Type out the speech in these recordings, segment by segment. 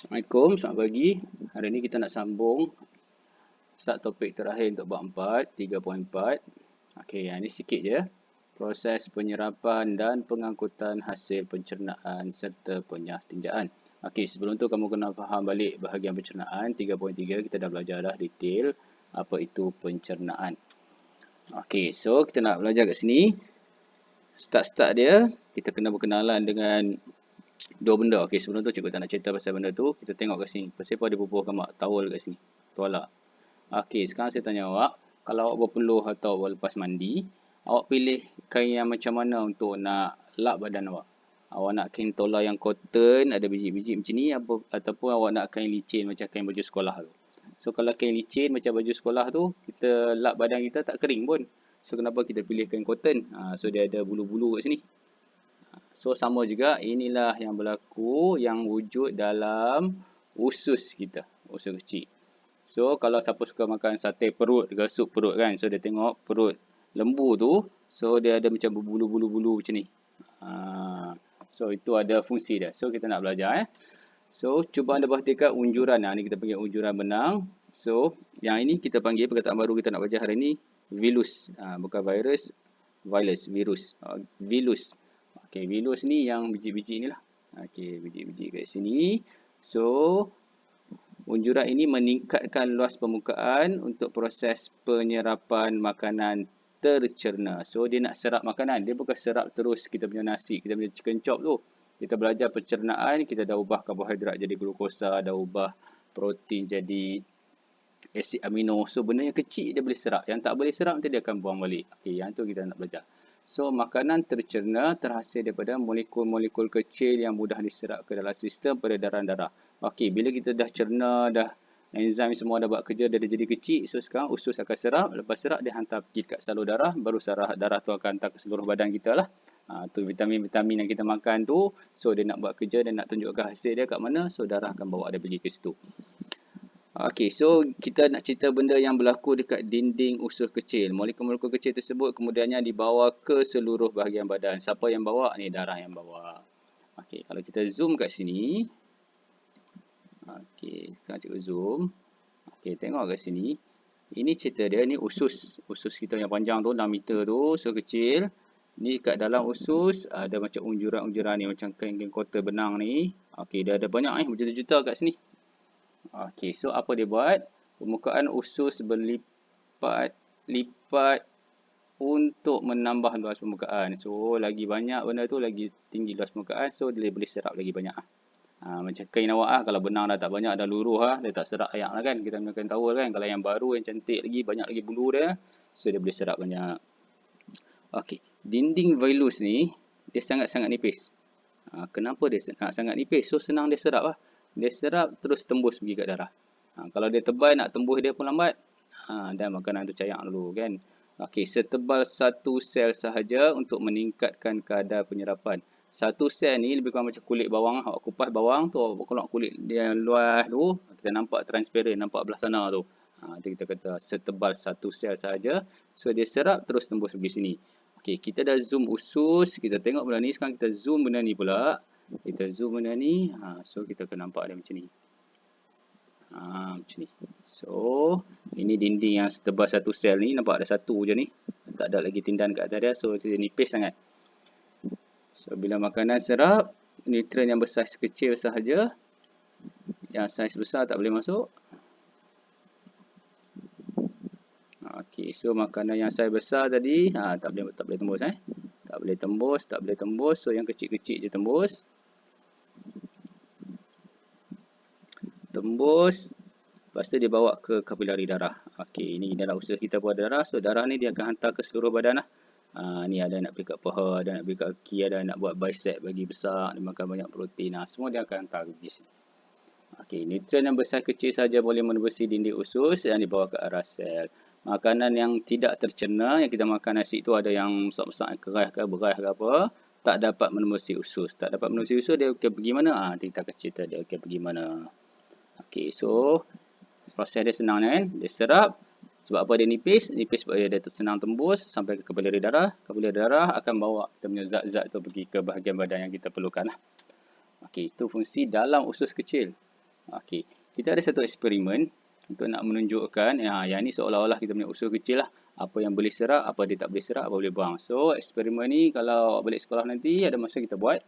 Assalamualaikum, selamat pagi. Hari ini kita nak sambung start topik terakhir untuk bab 4, 3.4. Okey, yang ini sikit je. Proses penyerapan dan pengangkutan hasil pencernaan serta penyahtinjaan. Okey, sebelum tu kamu kena faham balik bahagian pencernaan. 3.3 kita dah belajar dah detail apa itu pencernaan. Okey, so kita nak belajar kat sini. Start dia, kita kena berkenalan dengan dua benda. Okey, sebelum tu cikgu tak nak cerita pasal benda tu. Kita tengok kat sini. Pasal apa dia bubuhkan mak towel kat sini? Tuala. Okey, sekarang saya tanya awak. Kalau awak berpeluh atau awak lepas mandi, awak pilih kain yang macam mana untuk nak lap badan awak? Awak nak kain tola yang cotton, ada biji-biji macam ni, ataupun awak nak kain licin macam kain baju sekolah tu? So, kalau kain licin macam baju sekolah tu, kita lap badan kita tak kering pun. So, kenapa kita pilih kain cotton? So, dia ada bulu-bulu kat sini. So, sama juga, inilah yang berlaku yang wujud dalam usus kita, usus kecil. So, kalau siapa suka makan sate perut ke sup perut kan, so dia tengok perut lembu tu, so dia ada macam berbulu-bulu-bulu macam ni. So, itu ada fungsi dia. So, kita nak belajar. So, cuba anda perhatikan unjuran. Ni kita panggil unjuran benang. So, yang ini kita panggil, perkataan baru kita nak belajar hari ini, vilus. Bukan virus, virus. Vilus. Okey, vilus ni yang biji-biji ni lah. Okey, biji-biji kat sini. So, unjuran ini meningkatkan luas permukaan untuk proses penyerapan makanan tercerna. So, dia nak serap makanan. Dia bukan serap terus kita punya nasi, kita punya chicken chop tu. Kita belajar pencernaan, kita dah ubah karbohidrat jadi glukosa, dah ubah protein jadi asid amino. So, benda yang kecil dia boleh serap. Yang tak boleh serap nanti dia akan buang balik. Okey, yang tu kita nak belajar. So, makanan tercerna terhasil daripada molekul-molekul kecil yang mudah diserap ke dalam sistem peredaran darah. Okey, bila kita dah cerna, dah enzim semua dah buat kerja, dia dah jadi kecil. So, sekarang usus akan serap. Lepas serap, dia hantar pergi kat salur darah. Baru darah tu akan hantar ke seluruh badan kita lah. Tu vitamin-vitamin yang kita makan tu. So, dia nak buat kerja, dia nak tunjukkan hasil dia kat mana. So, darah akan bawa dia pergi ke situ. Okey, so kita nak cerita benda yang berlaku dekat dinding usus kecil. Molekul-molekul kecil tersebut kemudiannya dibawa ke seluruh bahagian badan. Siapa yang bawa? Ni darah yang bawa. Okey, kalau kita zoom kat sini. Okey, sekarang cikgu zoom. Okey, tengok kat sini. Ini cerita dia, ni usus. Usus kita yang panjang tu, 6 meter tu, usus kecil. Ni kat dalam usus, ada macam unjuran-unjuran ni, macam kain-kain kotak benang ni. Okey, dia ada banyak ni, berjuta-juta kat sini. Okey, so apa dia buat? Permukaan usus berlipat-lipat untuk menambah luas permukaan. So, lagi banyak benda tu, lagi tinggi luas permukaan. So, dia boleh serap lagi banyak. Macam kain awak kalau benang dah tak banyak, dah luruh dia tak serap ayak lah kan. Kita gunakan towel kan. Kalau yang baru, yang cantik lagi, banyak lagi bulu dia. So, dia boleh serap banyak. Okey, dinding vilus ni, dia sangat-sangat nipis. Kenapa dia sangat nipis? So, senang dia serap lah. Dia serap terus tembus pergi kat darah. Kalau dia tebal nak tembus dia pun lambat. Dan makanan tu cayak dulu kan. Okey, setebal satu sel sahaja untuk meningkatkan kadar penyerapan. Satu sel ni lebih kurang macam kulit bawang. Awak kupas bawang tu, awak keluar kulit dia luas tu, kita nampak transparent, nampak belah sana tu. Itu kita kata setebal satu sel sahaja. So, dia serap terus tembus pergi sini. Okey, kita dah zoom usus, kita tengok benda ni. Sekarang kita zoom benda ni pula. Kita zoom benda ni, so kita akan nampak dia macam ni. Macam ni. So, ini dinding yang setebal satu sel ni, nampak ada satu je ni. Tak ada lagi tindan kat atas dia, so dia nipis sangat. So, bila makanan serap, nutrien yang bersaiz kecil sahaja, yang saiz besar tak boleh masuk. Okey, so makanan yang saiz besar tadi, tak boleh tembus Tak boleh tembus. So, yang kecil-kecil je tembus. Lepas tu dia bawa ke kapilari darah. Okey, ini dalam usus kita pun ada darah. So, darah ni dia akan hantar ke seluruh badan lah. Ni ada nak pergi kat paha, ada nak pergi kat kaki, ada nak buat bicep bagi besar, dia makan banyak protein. Semua dia akan hantar ke sini. Okey, nutrien yang besar kecil saja boleh menembusi dinding usus yang dibawa ke arah sel. Makanan yang tidak tercerna, yang kita makan nasi tu ada yang besar-besar, keras ke, beras ke apa, tak dapat menembusi usus. Tak dapat menembusi usus, dia akan pergi mana? Nanti kita akan cerita dia akan pergi mana. Okey, so proses dia senang kan? Dia serap. Sebab apa dia nipis? Nipis sebab dia senang tembus sampai ke kapilari darah. Kapilari darah akan bawa kita punya zat-zat tu pergi ke bahagian badan yang kita perlukan lah. Okey, itu fungsi dalam usus kecil. Okey, kita ada satu eksperimen untuk nak menunjukkan yang ni seolah-olah kita punya usus kecil lah. Apa yang boleh serap, apa dia tak boleh serap, apa boleh buang. So, eksperimen ni kalau balik sekolah nanti ada masa kita buat.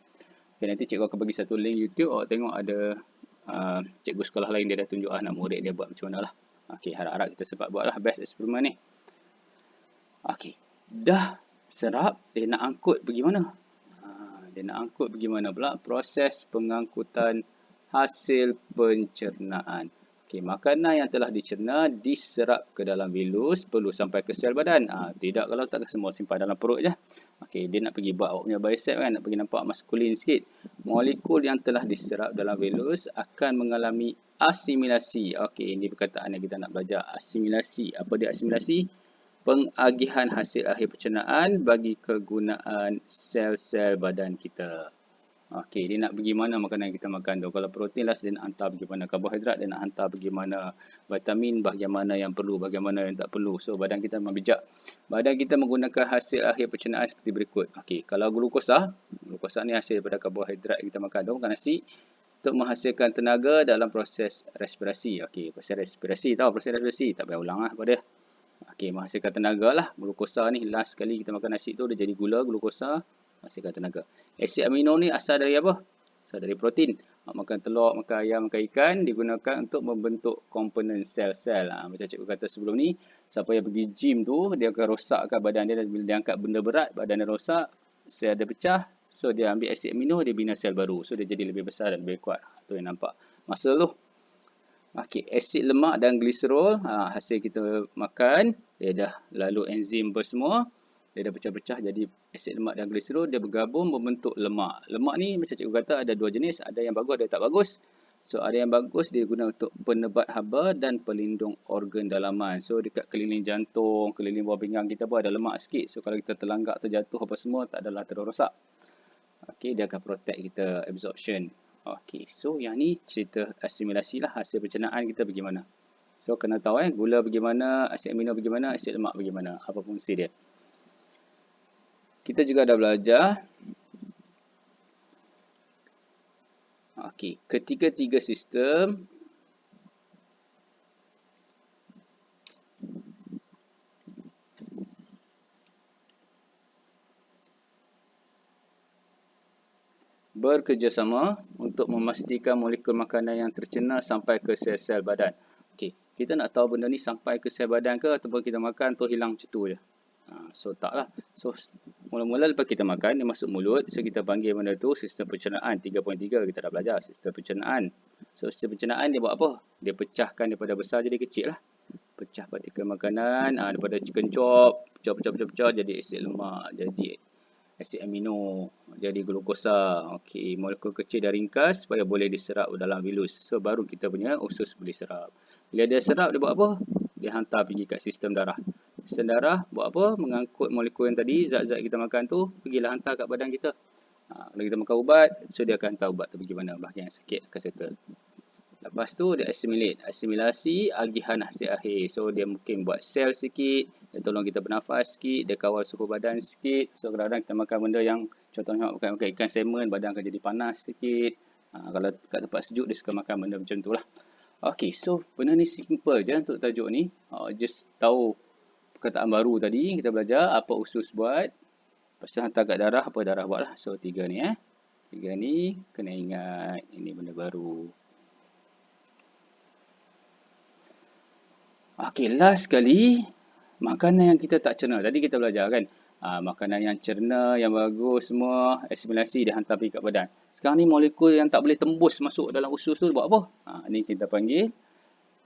Okay, nanti cikgu akan bagi satu link YouTube. Awak tengok ada cikgu sekolah lain dia dah tunjuk anak murid dia buat macam mana lah. Okey, harap-harap kita sempat buat lah best eksperimen ni. Okey, dah serap, dia nak angkut pergi mana? Dia nak angkut pergi mana pula? Proses pengangkutan hasil pencernaan. Okey, makanan yang telah dicerna diserap ke dalam vilus, perlu sampai ke sel badan. Tidak kalau tak semua simpan dalam perut je. Okey, dia nak pergi buat awak punya bicep kan, nak pergi nampak maskulin sikit. Molekul yang telah diserap dalam vilus akan mengalami asimilasi. Okey, ini perkataan yang kita nak belajar. Asimilasi. Apa dia asimilasi? Pengagihan hasil akhir pencernaan bagi kegunaan sel-sel badan kita. Okey, dia nak pergi mana makanan yang kita makan tu. Kalau protein lah, dia nak hantar pergi mana. Karbohidrat, dia nak hantar pergi mana. Vitamin, bagaimana yang perlu, bagaimana yang tak perlu. So, badan kita memang bijak. Badan kita menggunakan hasil akhir pencernaan seperti berikut. Okey, kalau glukosa ni hasil daripada karbohidrat yang kita makan tu, makan nasi, untuk menghasilkan tenaga dalam proses respirasi. Okey, proses respirasi, tahu proses respirasi? Tak payah ulang lah pada. Okey, menghasilkan tenaga lah. Glukosa ni last kali kita makan nasi tu dia jadi gula, glukosa, menghasilkan tenaga. Asid amino ni asal dari apa? Asal dari protein. Makan telur, makan ayam, makan ikan digunakan untuk membentuk komponen sel-sel. Macam cikgu kata sebelum ni, siapa yang pergi gym tu, dia akan rosakkan badan dia. Bila dia angkat benda berat, badan dia rosak, sel dia pecah. So, dia ambil asid amino, dia bina sel baru. So, dia jadi lebih besar dan lebih kuat. Tu yang nampak muscle tu. Okey, asid lemak dan gliserol, hasil kita makan, dia dah lalu enzim semua, dia dah pecah-pecah jadi asid lemak dan gliserol, dia bergabung membentuk lemak. Lemak ni macam cikgu kata ada dua jenis, ada yang bagus, ada yang tak bagus. So, ada yang bagus dia guna untuk penebat haba dan pelindung organ dalaman. So, dekat keliling jantung, keliling bawah pinggang kita pun ada lemak sikit. So, kalau kita terlanggak, terjatuh apa semua, tak adalah terus rosak. Okey, dia akan protect kita absorption. Okey, so yang ni cerita asimilasi lah, hasil pencernaan kita bagaimana. So, kena tahu gula bagaimana, asid amino bagaimana, asid lemak bagaimana, apa fungsi dia. Kita juga dah belajar. Okey, ketiga-tiga sistem bekerjasama untuk memastikan molekul makanan yang tercerna sampai ke sel-sel badan. Okey, kita nak tahu benda ni sampai ke sel badan ke ataupun kita makan tu hilang macam tu je. So, taklah. So, mula-mula lepas kita makan, dia masuk mulut. So, kita panggil benda tu sistem pencernaan. 3.3 kita dah belajar sistem pencernaan. So, sistem pencernaan dia buat apa? Dia pecahkan daripada besar jadi kecil lah. Pecah partikel makanan, daripada chicken chop, pecah-pecah jadi asid lemak, jadi asid amino, jadi glukosa. Okey, molekul kecil dan ringkas supaya boleh diserap dalam vilus. So, baru kita punya usus boleh serap. Bila dia serap, dia buat apa? Dia hantar pergi kat sistem darah. Sistem darah buat apa? Mengangkut molekul yang tadi, zat-zat kita makan tu, pergilah hantar kat badan kita. Kalau kita makan ubat, so dia akan hantar ubat tu pergi mana, bahagian yang sakit akan settle. Lepas tu dia assimilate. Assimilasi, agihan hasil akhir. So dia mungkin buat sel sikit, dia tolong kita bernafas sikit, dia kawal suhu badan sikit. So kadang-kadang kita makan benda yang, contohnya makan ikan salmon, badan akan jadi panas sikit. Kalau kat tempat sejuk, dia suka makan benda macam tu lah. Okay, so benda ni simple je untuk tajuk ni. Just tahu perkataan baru tadi, kita belajar apa usus buat. Lepas tu hantar kat darah, apa darah buat lah. So 3 ni 3 ni, kena ingat, ini benda baru. Okey, last sekali, makanan yang kita tak cerna. Tadi kita belajar kan, makanan yang cerna, yang bagus semua, asimilasi dia hantar pergi kat badan. Sekarang ni molekul yang tak boleh tembus masuk dalam usus tu buat apa? Ni kita panggil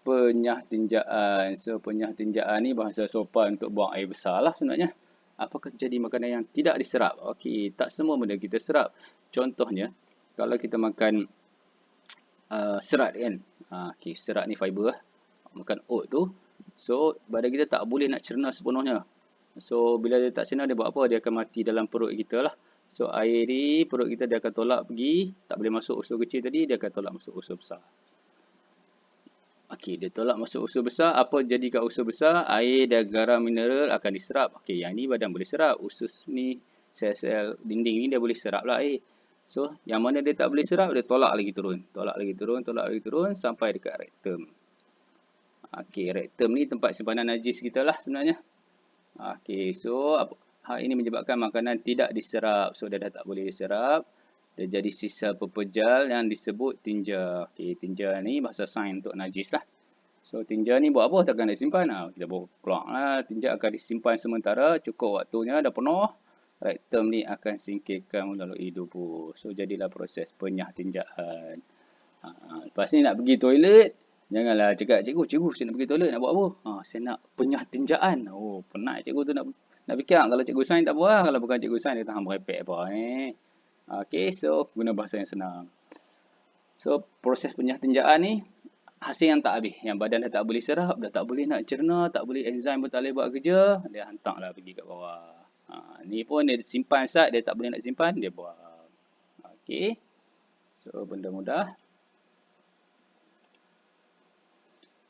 penyah tinjaan. So, penyah tinjaan ni bahasa sopan untuk buang air besar lah sebenarnya. Apakah terjadi makanan yang tidak diserap? Okey, tak semua benda kita serap. Contohnya, kalau kita makan serat kan. Okey, serat ni fiber lah. Makan oat tu. So, badan kita tak boleh nak cerna sepenuhnya. So, bila dia tak cerna, dia buat apa? Dia akan mati dalam perut kita lah. So, air di perut kita dia akan tolak pergi. Tak boleh masuk usus kecil tadi, dia akan tolak masuk usus besar. Okey, dia tolak masuk usus besar. Apa jadi kat usus besar? Air dan garam mineral akan diserap. Okey, yang ni badan boleh serap. Usus ni, sel-sel dinding ni dia boleh serap lah air. So, yang mana dia tak boleh serap, dia tolak lagi turun. Tolak lagi turun, tolak lagi turun sampai dekat rektum. Okey, rektum ni tempat simpanan najis kita lah sebenarnya. Okey, so hal ini menyebabkan makanan tidak diserap. So, dia dah tak boleh diserap. Dia jadi sisa pepejal yang disebut tinja. Okey, tinja ni bahasa sains untuk najis lah. So, tinja ni buat apa? Takkan nak simpan? Kita bawa keluar lah. Tinja akan disimpan sementara. Cukup waktunya dah penuh. Rektum ni akan singkirkan melalui tubuh. So, jadilah proses penyah tinjaan. Lepas ni nak pergi toilet. Janganlah cakap, cikgu saya nak pergi toilet. Nak buat apa? Saya nak penyah tinjaan. Oh, penat cikgu tu nak fikir. Kalau cikgu sains tak apa lah. Kalau bukan cikgu sains, dia tahan merepek apa. Okay, so guna bahasa yang senang. So, proses penyah tinjaan ni hasil yang tak habis. Yang badan dah tak boleh serap, dah tak boleh nak cerna, tak boleh enzim pun tak boleh buat kerja, dia hantarlah pergi kat bawah. Ni pun dia simpan sat, dia tak boleh nak simpan, dia buang. Okey. So, benda mudah.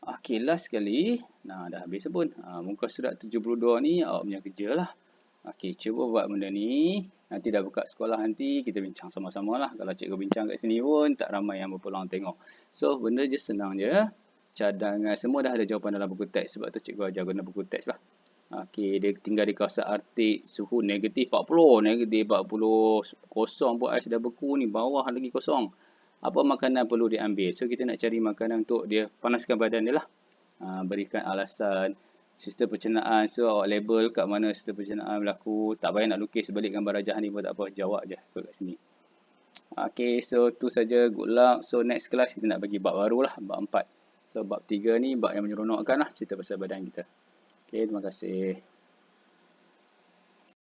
Okey, last sekali. Nah, dah habis pun. Muka surat 72 ni awak punya kerja lah. Okey, cuba buat benda ni. Nanti dah buka sekolah nanti, kita bincang sama-sama lah. Kalau cikgu bincang kat sini pun, tak ramai yang berpeluang tengok. So, benda je senang je. Cadangan semua dah ada jawapan dalam buku teks. Sebab tu cikgu ajar guna buku teks lah. Okey, dia tinggal di kawasan Arktik, suhu negatif 40, negatif 40, kosong pun ais dah beku ni, bawah lagi kosong. Apa makanan perlu diambil? So, kita nak cari makanan untuk dia panaskan badan dia lah. Berikan alasan. Sistem pencernaan, so awak label kat mana sistem pencernaan berlaku. Tak payah nak lukis balik gambar rajah ni pun tak apa, jawab je kat sini. Okay, so tu saja, good luck. So next class kita nak bagi bab baru lah, bab 4. So bab 3 ni bab yang menyeronokkan lah, cerita pasal badan kita. Okay, terima kasih.